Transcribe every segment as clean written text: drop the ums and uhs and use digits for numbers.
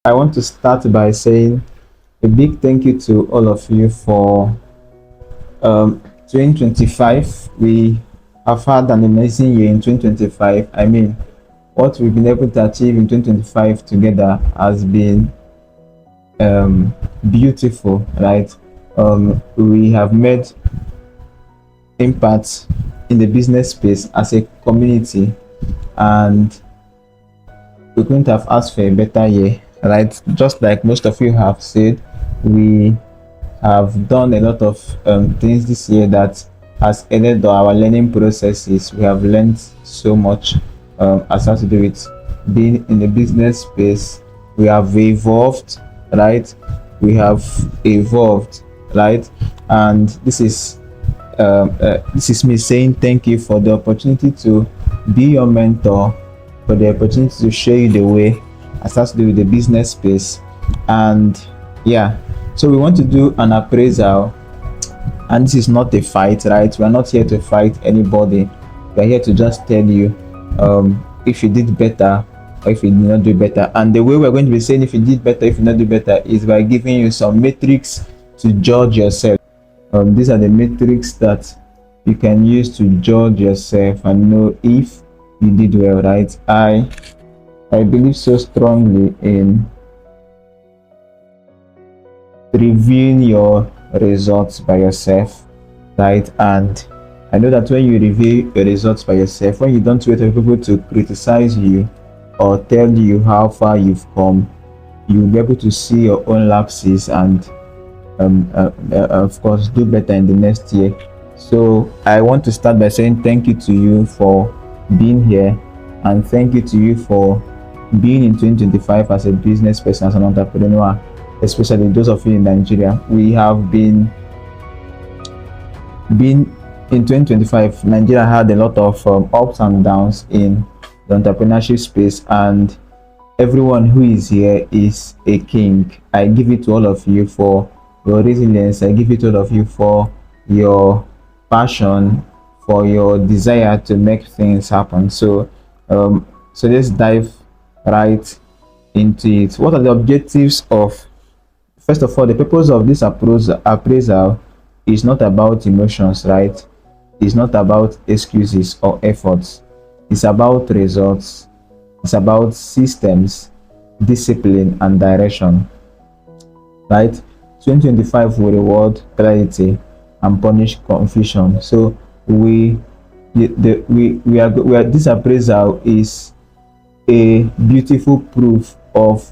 I want to start by saying a big thank you to all of you for 2025. We have had an amazing year in 2025. I mean, what we've been able to achieve in 2025 together has been beautiful, right? We have made impact in the business space as a community, and we couldn't have asked for a better year, right? Just like most of you have said, we have done a lot of things this year that has aided our learning processes. We have learned so much as has to do with being in the business space. We have evolved, right? We have evolved, right? And this is me saying thank you for the opportunity to be your mentor, for the opportunity to show you the way as has to do with the business space. And yeah, so we want to do an appraisal, and this is not a fight, right? We are not here to fight anybody. We are here to just tell you if you did better or if you did not do better. And the way we're going to be saying if you did better, if you not do better, is by giving you some metrics to judge yourself. These are the metrics that you can use to judge yourself and know if you did well, right? I believe so strongly in reviewing your results by yourself, right? And I know that when you review your results by yourself, when you don't wait for people to criticize you or tell you how far you've come, you'll be able to see your own lapses and of course do better in the next year. So I want to start by saying thank you to you for being here, and thank you to you for being in 2025 as a business person, as an entrepreneur, especially those of you in Nigeria. We have been in 2025. Nigeria had a lot of ups and downs in the entrepreneurship space, and everyone who is here is a king. I give it to all of you for your resilience. I give it to all of you for your passion, for your desire to make things happen. So so let's dive right into it. What are the objectives of, first of all, the purpose of this appraisal is not about emotions, right? It's not about excuses or efforts. It's about results. It's about systems, discipline, and direction, right? 2025 will reward clarity and punish confusion. So we are this appraisal is a beautiful proof of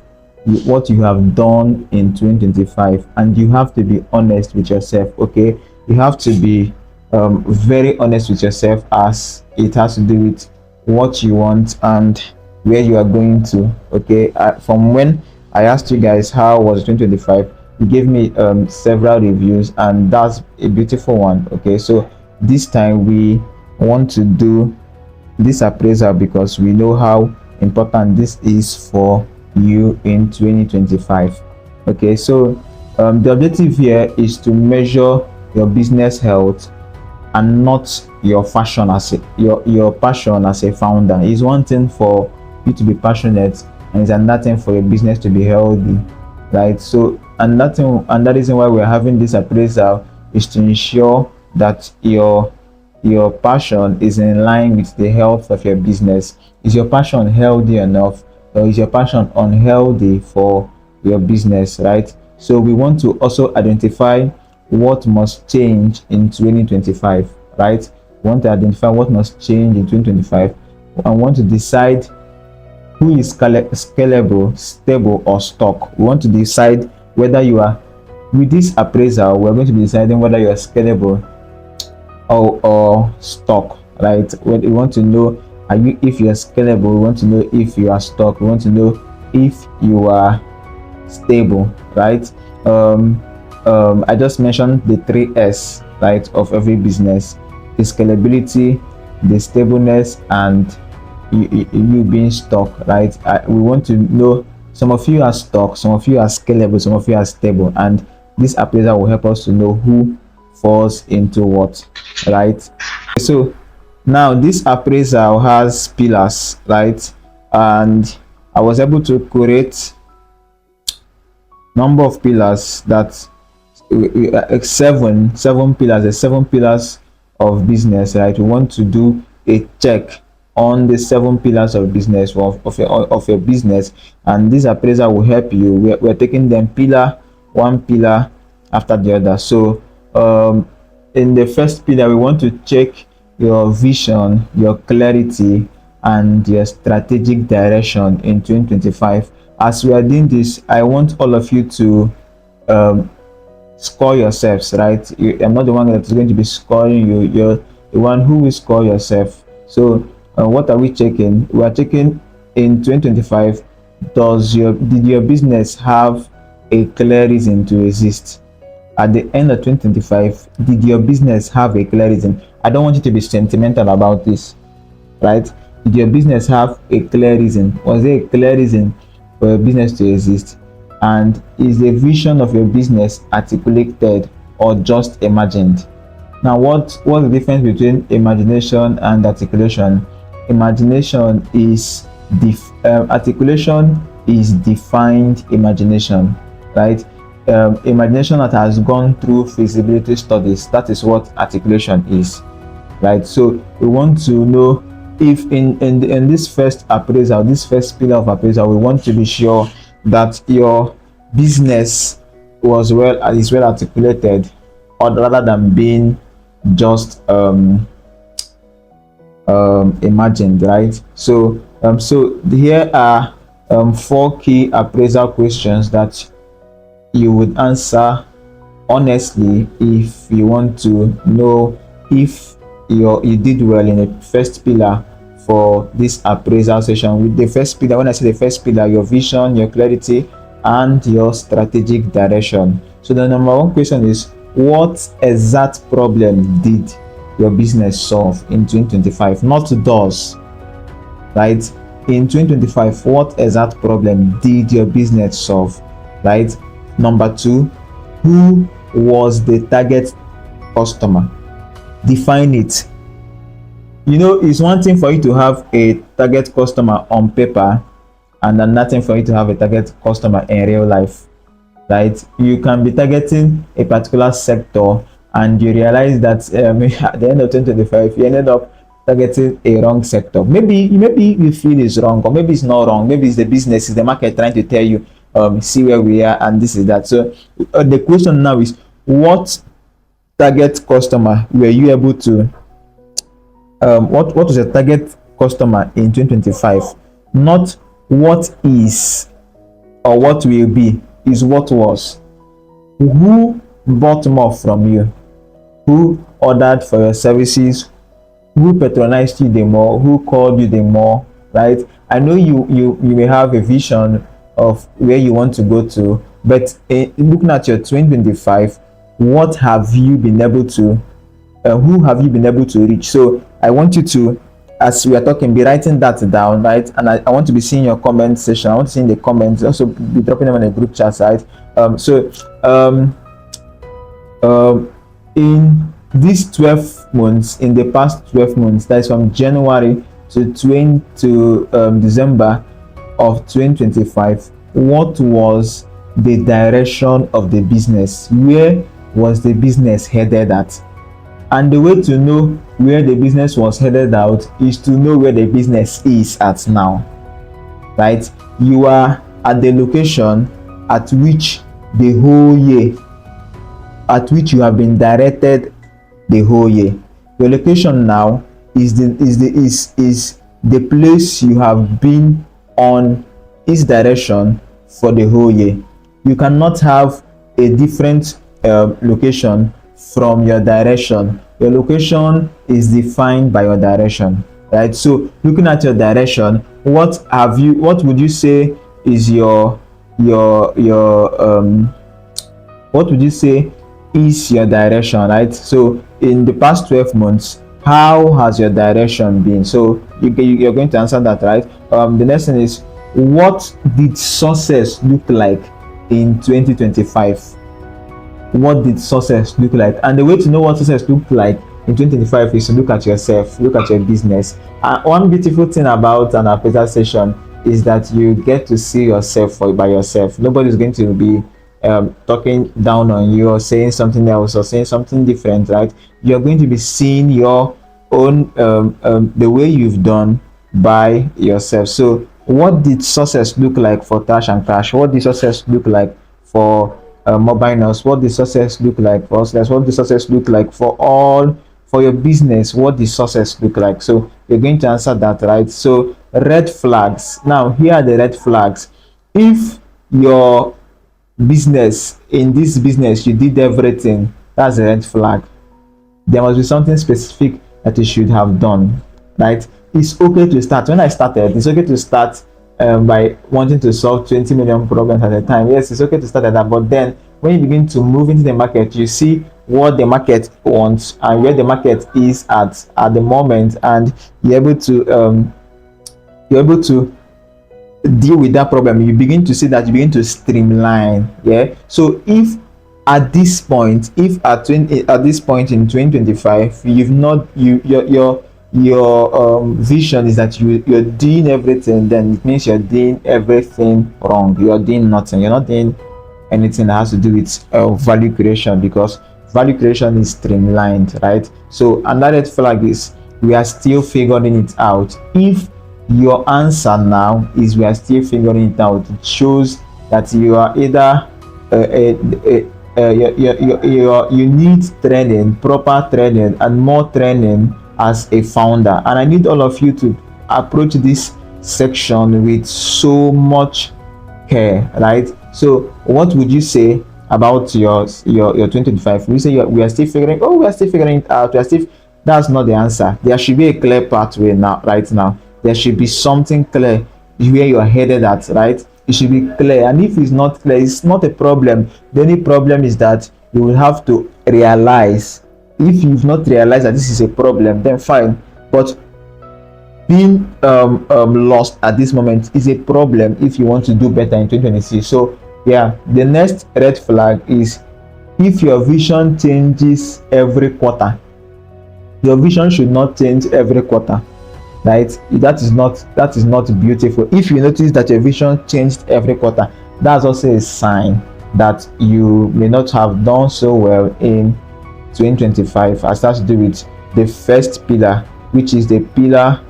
what you have done in 2025, and you have to be honest with yourself. Okay, you have to be very honest with yourself, as it has to do with what you want and where you are going to. Okay, from when I asked you guys how was 2025, you gave me several reviews, and that's a beautiful one. Okay, so this time we want to do this appraisal because we know how important this is for you in 2025. Okay, so the objective here is to measure your business health and not your fashion as your passion as a founder. It's one thing for you to be passionate, and it's another thing for your business to be healthy, right? So another reason why we're having this appraisal is to ensure that your passion is in line with the health of your business. Is your passion healthy enough, or is your passion unhealthy for your business, right? So we want to also identify what must change in 2025, right? We want to identify what must change in 2025, and want to decide who is scalable, stable, or stuck. We want to decide whether you are, with this appraisal, we're going to be deciding whether you are scalable or stuck, right? We want to know, if you are scalable. We want to know if you are stuck. We want to know if you are stable, right? I just mentioned the 3S, right, of every business: the scalability, the stableness, and you being stuck, right? We want to know, some of you are stuck, some of you are scalable, some of you are stable, and this appraisal will help us to know who falls into what, right? So now this appraisal has pillars, right? And I was able to create number of pillars that seven pillars, the 7 pillars of business, right? We want to do a check on the 7 pillars of business of your business, and this appraiser will help you. We're taking them one pillar after the other. So in the first pillar, we want to check your vision, your clarity, and your strategic direction in 2025. As we are doing this, I want all of you to um, score yourselves, right? I'm not the one that's going to be scoring you. You're the one who will score yourself. So what are we checking? We are checking in 2025. Did your business have a clear reason to exist? At the end of 2025, did your business have a clear reason? I don't want you to be sentimental about this, right? Did your business have a clear reason? Was there a clear reason for your business to exist? And is the vision of your business articulated or just imagined? Now, what's the difference between imagination and articulation? Imagination is articulation is defined imagination, right? Imagination that has gone through feasibility studies. That is what articulation is, right? So we want to know if in this first appraisal, this first pillar of appraisal, we want to be sure that your business is well articulated, or rather than being just imagined, right? So here are 4 key appraisal questions that you would answer honestly if you want to know if you did well in the first pillar for this appraisal session. With the first pillar, when I say the first pillar, your vision, your clarity, and your strategic direction. So the number 1 question is, what exact problem did your business solve in 2025? Not does, right? In 2025, what exact problem did your business solve, right? Number 2, who was the target customer? Define it. It's one thing for you to have a target customer on paper, and another thing for you to have a target customer in real life, right? You can be targeting a particular sector, and you realize that at the end of 2025, you ended up targeting a wrong sector. Maybe you feel it's wrong, or maybe it's not wrong. Maybe it's the business, it's the market trying to tell you, see where we are, and this is that. So the question now is, what target customer were you able to what was your target customer in 2025? Not what is or what will be, is what was. Who bought more from you? Who ordered for your services? Who patronized you the more? Who called you the more, right? I know you may have a vision of where you want to go to, but looking at your 2025, what have you been able to who have you been able to reach? So I want you to, as we are talking, be writing that down, right? And I want to be seeing your comment section. I want to see in the comments, also be dropping them on the group chat side. In these 12 months, in the past 12 months, that is from January to December of 2025, what was the direction of the business? Where was the business headed at? And the way to know where the business was headed out is to know where the business is at now, right? You are at the location at which the whole year, at which you have been directed the whole year. Your location now is the place you have been on its direction for the whole year. You cannot have a different location from your direction. Your location is defined by your direction, right? So looking at your direction, what would you say is what would you say is your direction, right? So in the past 12 months, how has your direction been? So you're going to answer that, right? The next thing is, what did success look like in 2025? What did success look like? And the way to know what success looked like in 2025 is to look at yourself, look at your business. And one beautiful thing about an appraisal session is that you get to see yourself by yourself. Nobody's going to be talking down on you or saying something else or saying something different, right? You're going to be seeing your own the way you've done by yourself. So what did success look like for Tash and Cash? What did success look like for Mobileness? What did success look like for us? What did success look like for all, for your business? What did success look like? So you're going to answer that, right? So red flags. Now here are the red flags. If your business, in this business you did everything, that's a red flag. There must be something specific that you should have done, right? It's okay to start. When I started, it's okay to start by wanting to solve 20 million problems at a time. Yes, it's okay to start at that, but then when you begin to move into the market, you see what the market wants and where the market is at the moment, and you're able to deal with that problem. You begin to see that you begin to streamline. Yeah, so if at this point, if at this point in 2025 you've not your vision is that you're doing everything, then it means you're doing everything wrong. You're doing nothing. You're not doing anything that has to do with value creation, because value creation is streamlined, right? So another flag is we are still figuring it out. If your answer now is we are still figuring it out, it shows that you are either you need training, proper training, and more training as a founder. And I need all of you to approach this section with so much care, right? So what would you say about your 2025? You say we are still figuring, oh, we are still figuring it out, we are still, that's not the answer. There should be a clear pathway now. Right now there should be something clear where you're headed at, right? It should be clear. And if it's not clear, it's not a problem. The only problem is that you will have to realize. If you've not realized that this is a problem, then fine, but being lost at this moment is a problem if you want to do better in 2026. So yeah, the next red flag is if your vision changes every quarter. Your vision should not change every quarter, right? That is not beautiful. If you notice that your vision changed every quarter, that's also a sign that you may not have done so well in 2025. As has to do with the first pillar, which is the pillar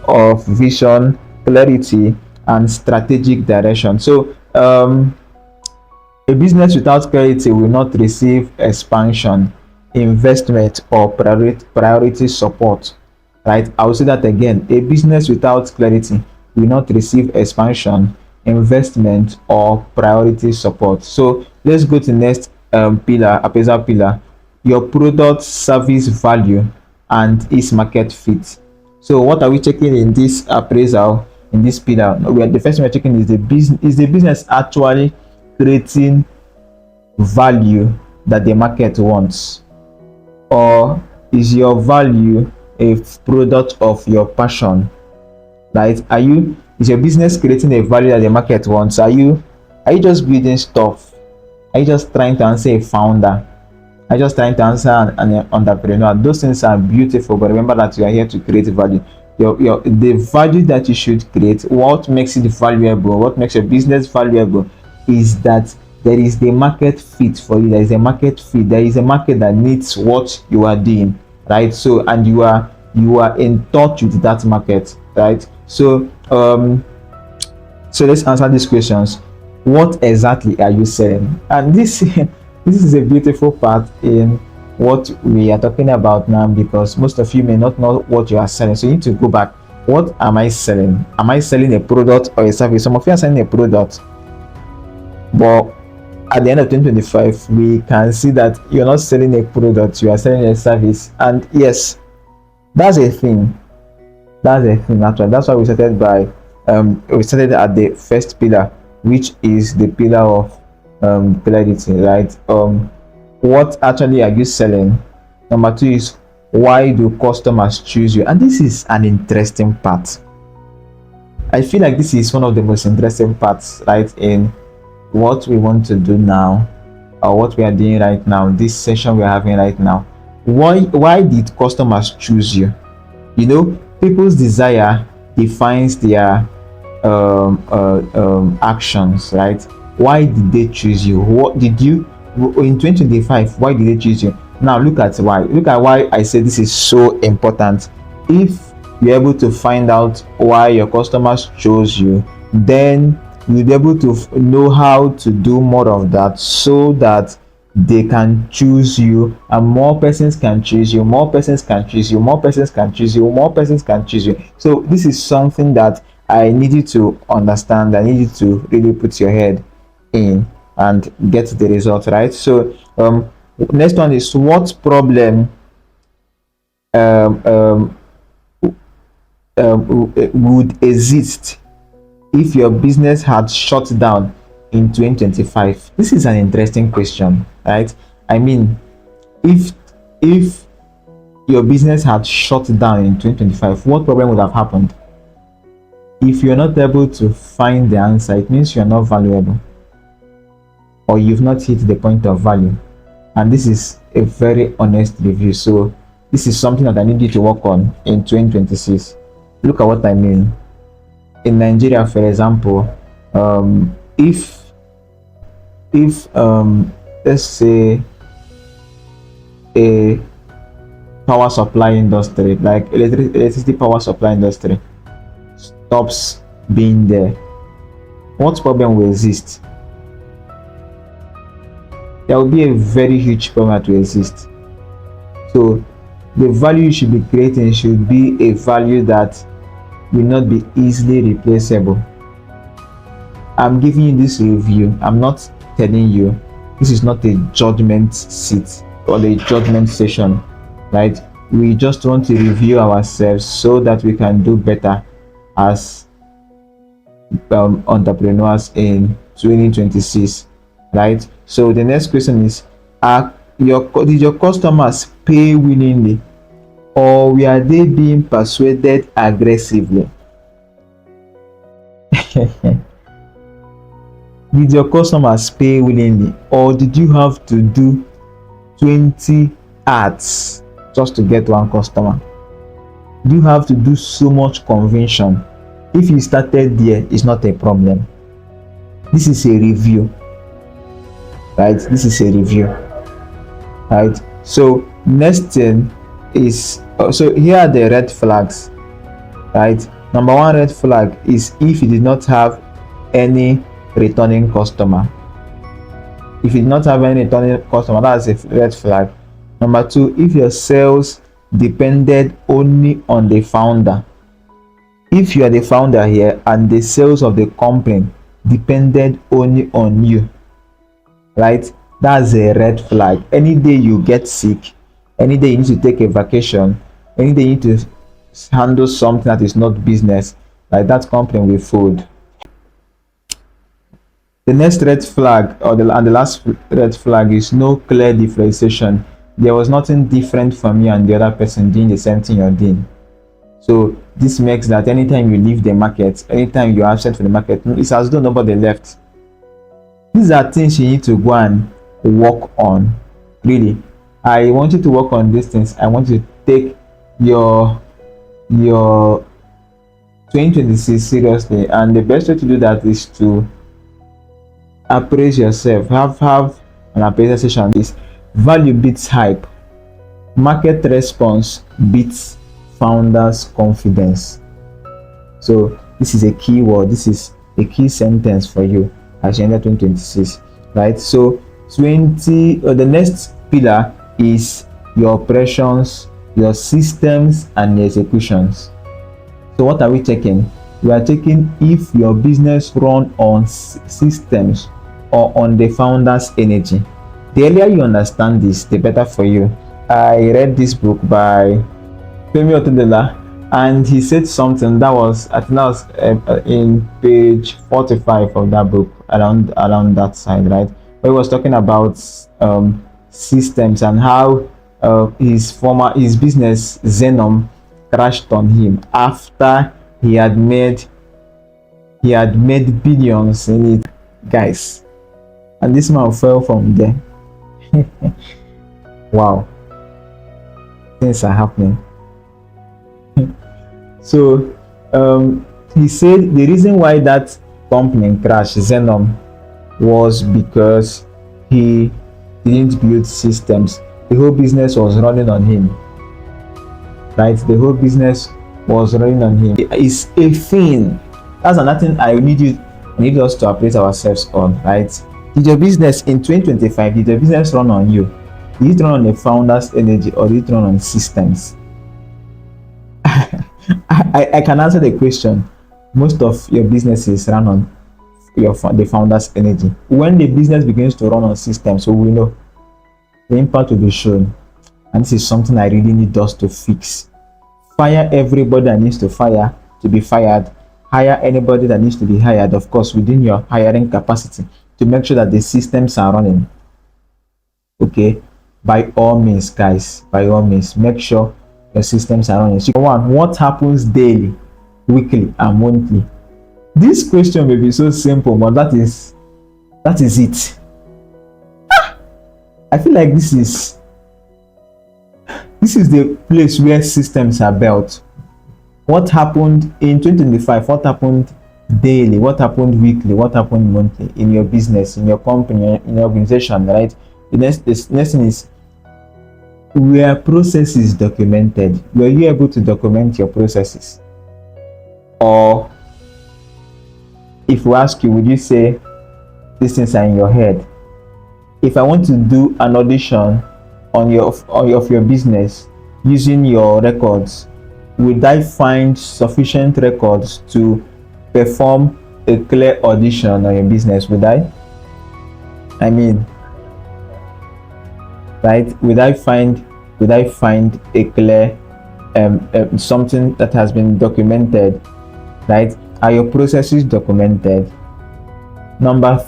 of vision, clarity, and strategic direction. So a business without clarity will not receive expansion, investment, or priority support, right? I will say that again. A business without clarity will not receive expansion, investment, or priority support. So let's go to the next pillar, appraisal pillar: your product, service, value, and its market fit. So what are we checking in this appraisal, in this pillar? The first thing we're checking is the business actually creating value that the market wants, or is your value a product of your passion, right? Is your business creating a value that the market wants? Are you just building stuff? Are you just trying to answer a founder? Are you just trying to answer an entrepreneur? Those things are beautiful, but remember that you are here to create value. The value that you should create, what makes it valuable, what makes your business valuable, is that there is the market fit for you. There is a market fit. There is a market that needs what you are doing, right? So, and you are in touch with that market, right? So so let's answer these questions. What exactly are you selling? And this is a beautiful part in what we are talking about now, because most of you may not know what you are selling. So you need to go back. What am I selling? Am I selling a product or a service? Some of you are selling a product, but at the end of 2025 we can see that you're not selling a product, you are selling a service. And yes, that's a thing. Actually, that's why we started at the first pillar, which is the pillar of clarity, right? What actually are you selling? Number two is, why do customers choose you? And this is an interesting part. I feel like this is one of the most interesting parts, right, in what we want to do now, or what we are doing right now, this session we're having right now. Why did customers choose you? You know, people's desire defines their actions, right? why did they choose you? What did you in 2025? Why did they choose you? Now look at why. Look at why I say this is so important. If you're able to find out why your customers chose you, then you'll be able to know how to do more of that, so that they can choose you, and more persons can choose you, more persons can choose you, more persons can choose you, more persons can choose you. So this is something that I need you to understand. I need you to really put your head in and get the result right. So next one is, what problem um, um, would exist if your business had shut down in 2025? This is an interesting question, right? I mean, if your business had shut down in 2025, what problem would have happened? If you're not able to find the answer, it means you're not valuable, or you've not hit the point of value. And this is a very honest review. So this is something that I need you to work on in 2026. Look at what I mean. In Nigeria, for example, if let's say a power supply industry, like electricity power supply industry, stops being there, what problem will exist? There will be a very huge problem to exist. So the value you should be creating should be a value that will not be easily replaceable. I'm giving you this review. I'm not telling you. This is not a judgment seat or a judgment session, right? We just want to review ourselves so that we can do better as entrepreneurs in 2026, right? So the next question is, did your customers pay willingly, or were they being persuaded aggressively? Did your customers pay willingly, or did you have to do 20 ads just to get one customer? Do you have to do so much convention? If you started there, it's not a problem. This is a review, right? This is a review, right? So next thing is, so here are the red flags, right? Number one red flag is if you did not have any returning customer. If you did not have any returning customer, that's a red flag. Number two, if your sales depended only on the founder. If you are the founder here and the sales of the company depended only on you, right? That's a red flag. Any day you get sick, any day you need to take a vacation, any day you need to handle something that is not business, like that company will fold. The next red flag, and the last red flag, is no clear differentiation. There was nothing different from you and the other person doing the same thing you're doing. So this makes that anytime you leave the market, anytime you're absent from the market, it's as though nobody left. These are things you need to go and work on. Really, I want you to work on these things. I want you to take your 2026 seriously, and the best way to do that is to appraise yourself. Have an appraisal session. Is value beats hype, market response beats founders confidence. So this is a key word, this is a key sentence for you as you enter 2026, right? So the next pillar is your operations, your systems, and your executions. So what are we checking? We are checking if your business run on systems or on the founder's energy. The earlier you understand this, the better for you. I read this book by Femi Otedela, and he said something that was, I think that was in page 45 of that book, around that side, right? Where he was talking about systems and how his business Zenom crashed on him after he had made billions in it, guys, and this man fell from there. Wow, things are happening. So he said the reason why that company crashed, Zenom, was because he didn't build systems. The whole business was running on him, right? The whole business was running on him. It's a thing. That's another thing I need us to appraise ourselves on, right? Did your business in 2025, did your business run on you? Did it run on the founder's energy, or did it run on systems? I can answer the question. Most of your businesses run on the founder's energy. When the business begins to run on systems, so we know the impact will be shown. And this is something I really need us to fix. Fire everybody that needs to fire to be fired. Hire anybody that needs to be hired, of course, within your hiring capacity, to make sure that the systems are running. Okay, by all means, guys, by all means, make sure your systems are running. So, one, what happens daily, weekly, and monthly? This question may be so simple, but that is it. I feel like this is the place where systems are built. What happened in 2025? What happened daily? What happened weekly? What happened monthly in your business, in your company, in your organization, right? The next thing is, were processes documented? Were you able to document your processes? Or if we ask you, would you say these things are in your head? If I want to do an audition on your business using your records, would I find sufficient records to perform a clear audition on your business? Would I? I mean, right? Would I find a clear something that has been documented, right? Are your processes documented? Number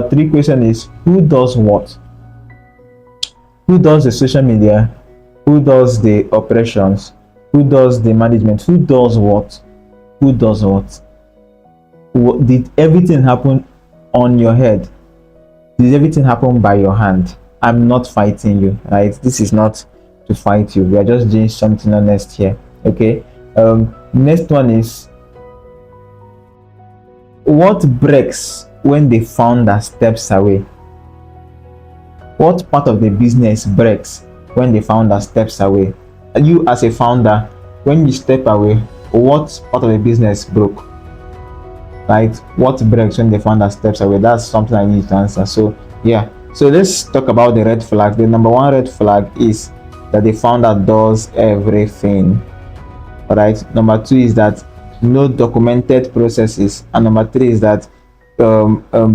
three question is, who does what? Who does the social media? Who does the operations? Who does the management? Who does what? Who does what? Did everything happen on your head? Did everything happen by your hand? I'm not fighting you, right? This is not to fight you. We are just doing something honest here. Okay. Next one is, what breaks when the founder steps away? What part of the business breaks when the founder steps away? You as a founder, when you step away, what part of the business broke? Right? What breaks when the founder steps away? That's something I need to answer. So yeah. So let's talk about the red flag. The number one red flag is that the founder does everything. Alright. Number two is that no documented processes, and number three is that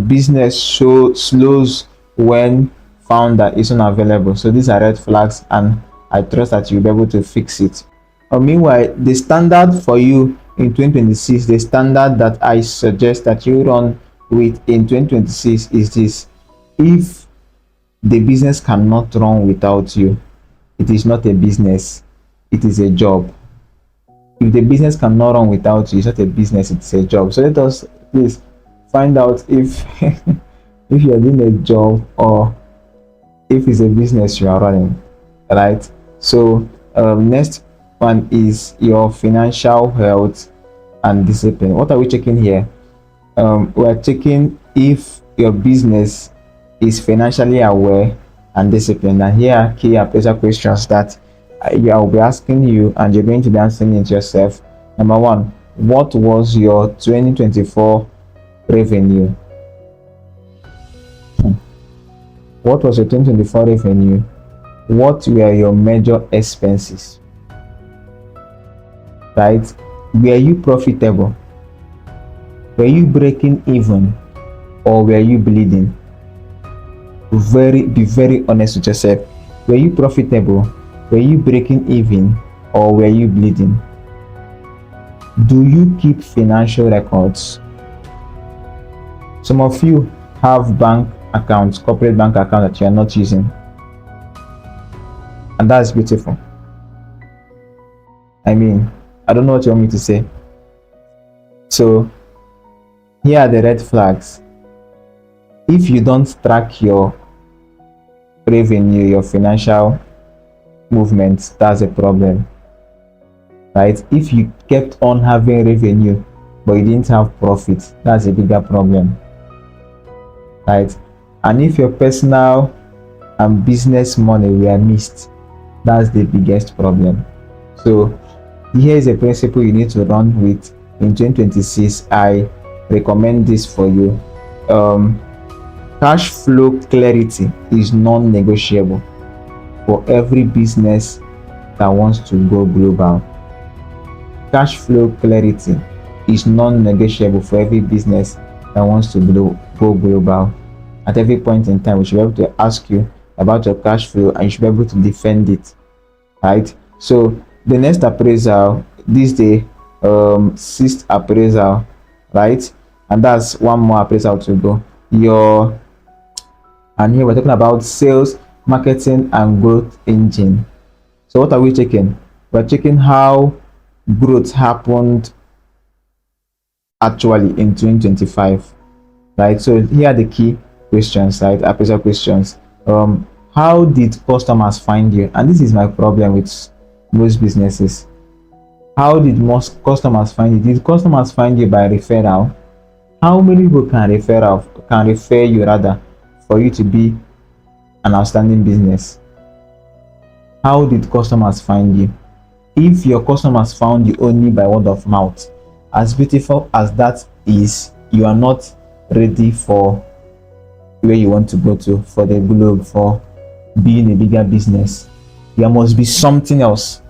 business slows when founder is unavailable. So these are red flags, and I trust that you'll be able to fix it. Meanwhile, the standard for you in 2026, the standard that I suggest that you run with in 2026 is this: if the business cannot run without you, it is not a business, it is a job. If the business cannot run without you, it's not a business, it's a job. So let us please find out if if you're doing a job or if it's a business you are running, right? So next one is your financial health and discipline. What are we checking here? We are checking if your business is financially aware and disciplined. And here are key appraisal questions that I will be asking you, and you're going to be answering it yourself. Number one, what was your 2024 revenue? What was your 2024 revenue? What were your major expenses? Right? Were you profitable? Were you breaking even, or were you bleeding? Be very honest with yourself. Were you profitable? Were you breaking even, or were you bleeding? Do you keep financial records? Some of you have bank accounts, corporate bank accounts that you are not using, and that's beautiful. I mean, I don't know what you want me to say. So here are the red flags. If you don't track your revenue, your financial movements, that's a problem, right? If you kept on having revenue but you didn't have profit, that's a bigger problem. right? And if your personal and business money were missed, that's the biggest problem. So here is a principle you need to run with in 2026. I recommend this for you. um, Cash flow clarity is non-negotiable for every business that wants to go global. Cash flow clarity is non-negotiable for every business that wants to go global. At every point in time, we should be able to ask you about your cash flow and you should be able to defend it, right? So the next appraisal, this day, sixth appraisal, right? And that's one more appraisal to go. And here we're talking about sales, marketing, and growth engine. So what are we checking? We're checking how growth happened actually in 2025, right? So here are the key questions, right? Appraisal questions. How did customers find you? And this is my problem with most businesses. How did most customers find you? Did customers find you by referral? How many people can refer you rather for you to be an outstanding business? How did customers find you? If your customers found you only by word of mouth, as beautiful as that is, you are not ready for where you want to go to, for the globe, for being a bigger business. There must be something else.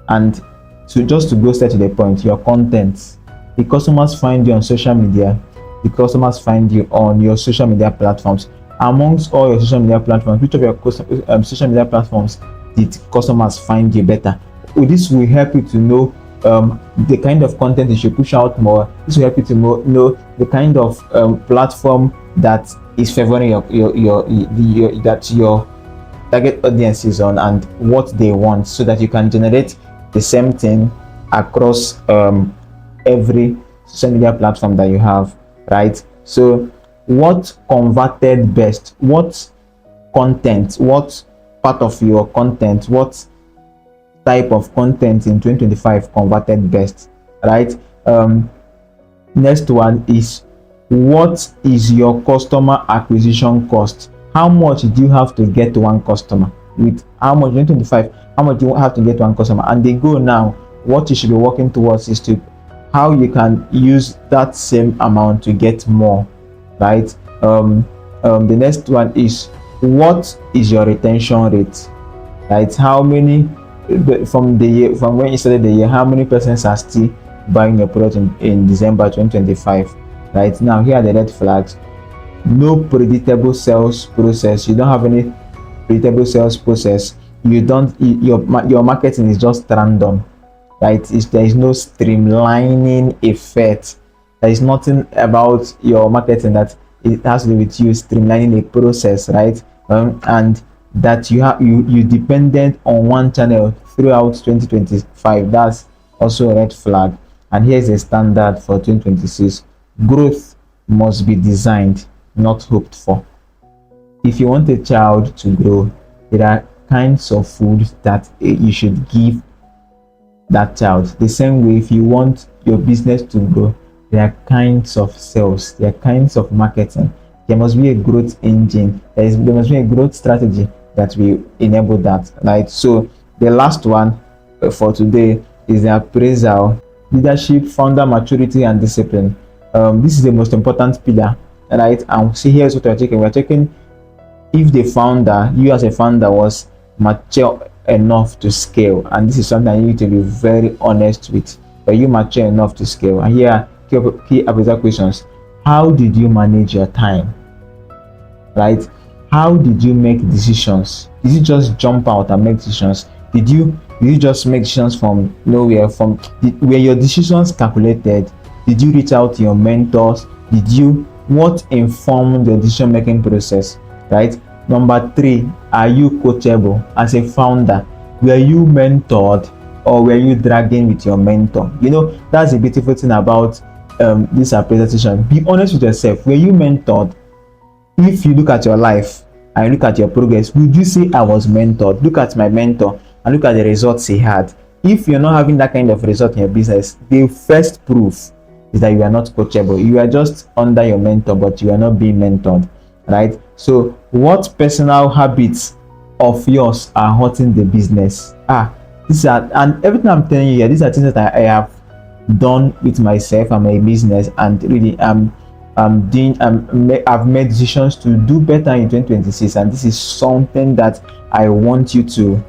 And so just to go straight to the point, your content. The customers find you on social media. The customers find you on your social media platforms. Amongst all your social media platforms, which of your social media platforms did customers find you better? This will help you to know the kind of content you should push out more. This will help you to know the kind of platform that is favoring that your target audience is on and what they want, so that you can generate the same thing across every social media platform that you have, right? So what converted best? What content, what part of your content, what type of content in 2025 converted best, right? Next one is, what is your customer acquisition cost? How much do you have to get one customer? With how much in 2025, how much do you have to get one customer? And they go now, what you should be working towards is to how you can use that same amount to get more, right? The next one is, what is your retention rate, right? How many from when you started the year, how many persons are still buying your product in December 2025? Right now, here are the red flags. No predictable sales process. You don't have any predictable sales process. Your marketing is just random, right? There is no streamlining effect. There is nothing about your marketing that it has to do with you streamlining a process, right? And that you dependent on one channel throughout 2025. That's also a red flag. And here's a standard for 2026. Growth must be designed, not hoped for. If you want a child to grow, there are kinds of food that you should give that child. The same way, if you want your business to grow, there are kinds of sales, there are kinds of marketing. There must be a growth engine. There must be a growth strategy that will enable that, right? So the last one for today is the appraisal: leadership, founder maturity, and discipline. This is the most important pillar, right? And see, here's what we're checking. We're checking if the founder, you as a founder, was mature enough to scale. And this is something you need to be very honest with. Are you mature enough to scale? And here are key appraisal questions. How did you manage your time, right? How did you make decisions? Did you just jump out and make decisions? Did you just make decisions from nowhere? Were your decisions calculated? Did you reach out to your mentors? What informed your decision making process, right? Number 3, are you coachable as a founder? Were you mentored, or were you dragging with your mentor? That's the beautiful thing about this appraisal session. Be honest with yourself. Were you mentored? If you look at your life and look at your progress, would you say I was mentored? Look at my mentor and look at the results he had. If you're not having that kind of result in your business, the first proof is that you are not coachable. You are just under your mentor, but you are not being mentored, right? So what personal habits of yours are hurting the business? These are, and everything I'm telling you here, these are things that I have done with myself and my business, and really I'm doing I've made decisions to do better in 2026, and this is something that I want you to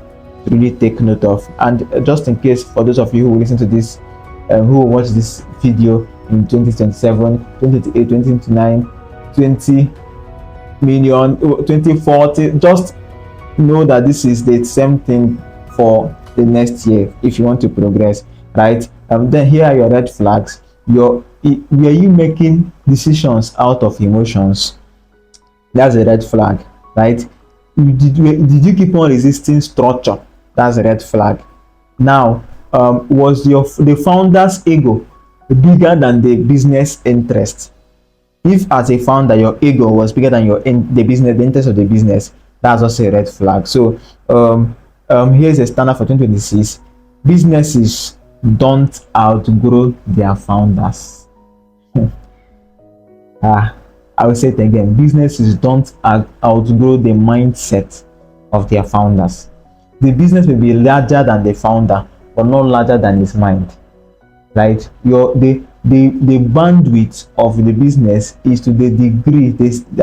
really take note of. And just in case, for those of you who listen to this, who watch this video in 2027, 2028, 2029, 20 million, 2040, just know that this is the same thing for the next year if you want to progress, right? Then here are your red flags. Were you making decisions out of emotions? That's a red flag, right? Did you keep on resisting structure? That's a red flag. Now, was the founder's ego bigger than the business interest? If as a founder your ego was bigger than the interest of the business, that's also a red flag. So here's a standard for 2026. Businesses don't outgrow their founders. I will say it again. Businesses don't outgrow the mindset of their founders. The business may be larger than the founder, but not larger than his mind, right? The bandwidth of the business is to the degree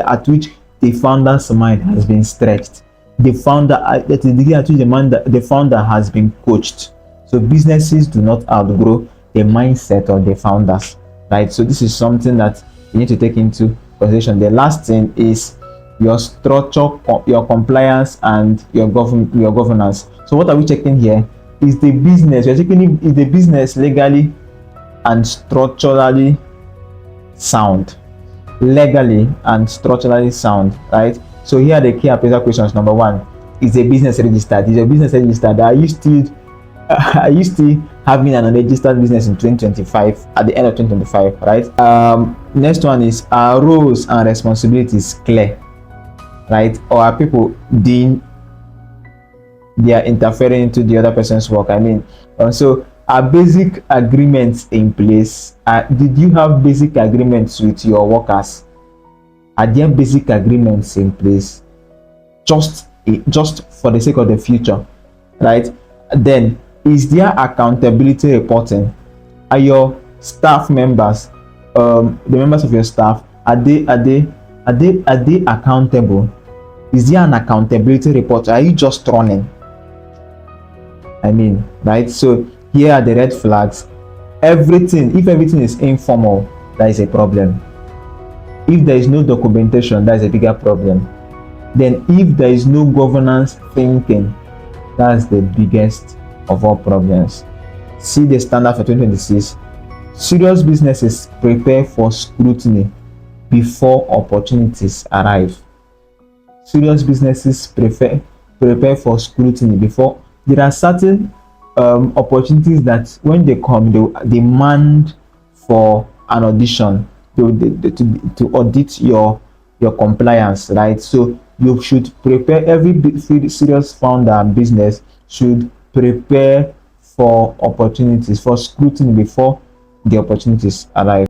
at which the founder's mind has been stretched. The founder, at the degree at which the founder has been coached. So businesses do not outgrow the mindset of the founders, right? So this is something that you need to take into consideration. The last thing is your structure, your compliance, and your governance. So what are we checking here? Is the business, we're checking is the business legally and structurally sound. Legally and structurally sound, right? So here are the key appraisal questions. Number one, is the business registered? Is your business registered? Are you still having an unregistered business in 2025, at the end of 2025, right? Next one is, are roles and responsibilities clear, right? Or are people they are interfering into the other person's work? So are basic agreements in place? Did you have basic agreements with your workers? Are there basic agreements in place just for the sake of the future, right? Then, is there accountability reporting? Are your staff members, the members of your staff, are they accountable? Is there an accountability report? Are you just running? Right? So here are the red flags. If everything is informal, that is a problem. If there is no documentation, that is a bigger problem. Then if there is no governance thinking, that's the biggest of all problems. See the standard for 2026. Serious businesses prepare for scrutiny before opportunities arrive. Serious businesses prepare for scrutiny before. There are certain opportunities that when they come, they will demand for an audition to audit your compliance, right? So you should prepare. Every serious founder and business should prepare for opportunities, for scrutiny before the opportunities arrive.